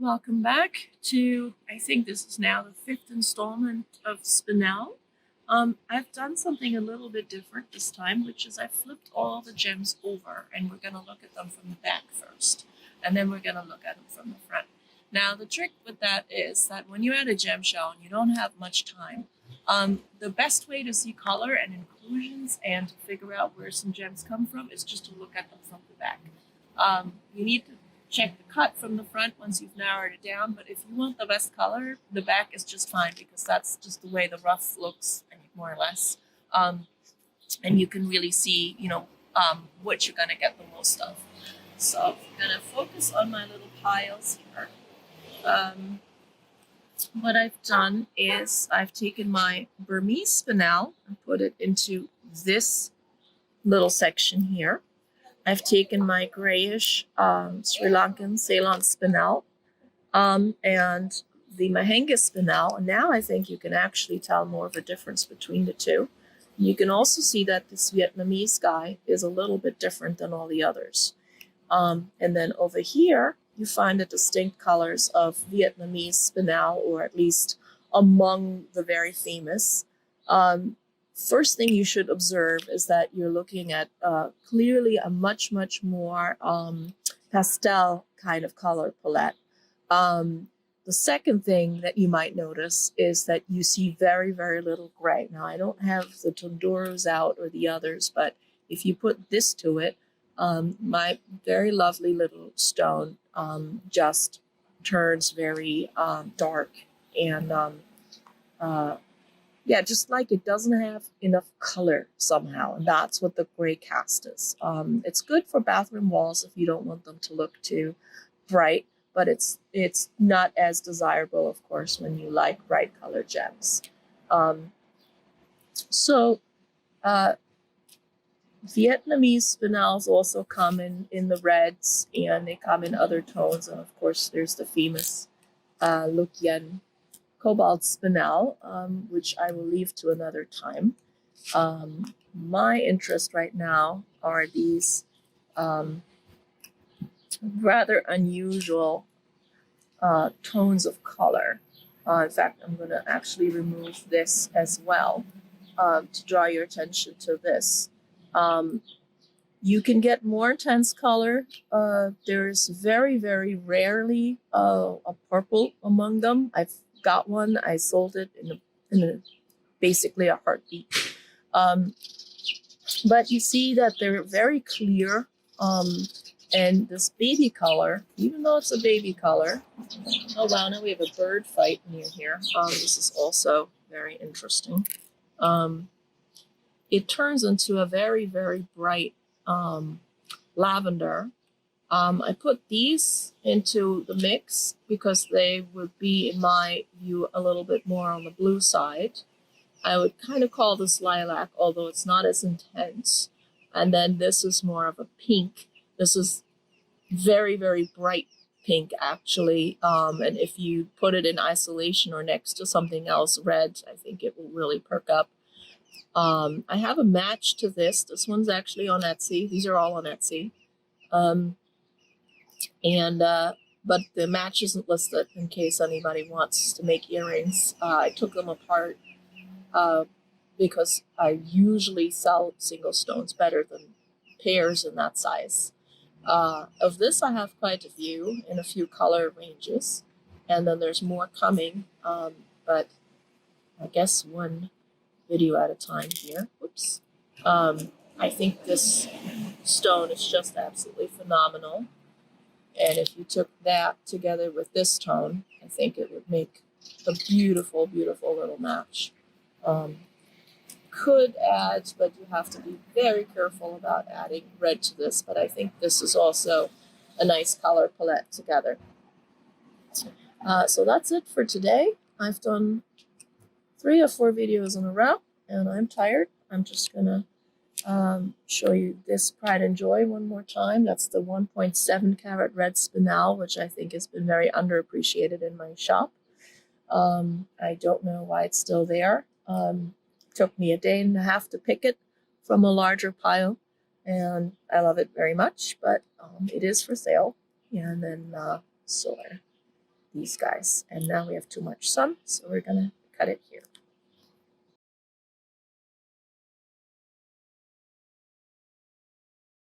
Welcome back to, I think this is now the fifth installment of Spinel. I've done something a little bit different this time, which is I flipped all the gems over and we're going to look at them from the back first, and then we're going to look at them from the front. Now, the trick with that is that when you add a gem shell and you don't have much time, the best way to see color and inclusions and to figure out where some gems come from is just to look at them from the back. You need to check the cut from the front once you've narrowed it down, but if you want the best color, the back is just fine because that's just the way the rough looks, more or less. And you can really see, what you're going to get the most of. So I'm going to focus on my little piles here. What I've done is I've taken my Burmese spinel and put it into this little section here. I've taken my grayish Sri Lankan Ceylon spinel and the Mahanga spinel, and now I think you can actually tell more of a difference between the two. You can also see that this Vietnamese guy is a little bit different than all the others. And then over here, you find the distinct colors of Vietnamese spinel, or at least among the very famous. First thing you should observe is that you're looking at clearly a much more pastel kind of color palette. The second thing that you might notice is that you see very little gray. Now, I don't have the Tonduros out or the others, but if you put this to it, my very lovely little stone just turns very dark and yeah, just like it doesn't have enough color somehow, and that's what the gray cast is. It's good for bathroom walls if you don't want them to look too bright, but it's not as desirable, of course, when you like bright color gems. Vietnamese spinels also come in the reds, and they come in other tones, and of course there's the famous Luc Yen cobalt spinel, which I will leave to another time. My interest right now are these rather unusual tones of color. In fact, I'm going to actually remove this as well to draw your attention to this. You can get more intense color. There's very rarely a purple among them. I've got one. I sold it in basically a heartbeat. But you see that they're very clear. And this baby color, even though it's a baby color, oh wow, now we have a bird fight near here. This is also very interesting. It turns into a very bright lavender. I put these into the mix because they would be, in my view, a little bit more on the blue side. I would kind of call this lilac, although it's not as intense. And then this is more of a pink. This is very bright pink, actually. And if you put it in isolation or next to something else red, I think it will really perk up. I have a match to this. This one's actually on Etsy. These are all on Etsy. But the match isn't listed in case anybody wants to make earrings. I took them apart because I usually sell single stones better than pairs in that size. Of this, I have quite a few in a few color ranges, and then there's more coming, but I guess one video at a time here. Oops. I think this stone is just absolutely phenomenal. And if you took that together with this tone, I think it would make a beautiful little match. Could add, but you have to be very careful about adding red to this. But I think this is also a nice color palette together. So that's it for today. I've done 3 or 4 videos in a row, and I'm tired. I'm just gonna show you this Pride and Joy one more time. That's the 1.7 carat red spinel, which I think has been very underappreciated in my shop. I don't know why it's still there. Took me a day and a half to pick it from a larger pile, and I love it very much, but it is for sale. And then solar. these guys. And now we have too much sun, so we're gonna cut it here.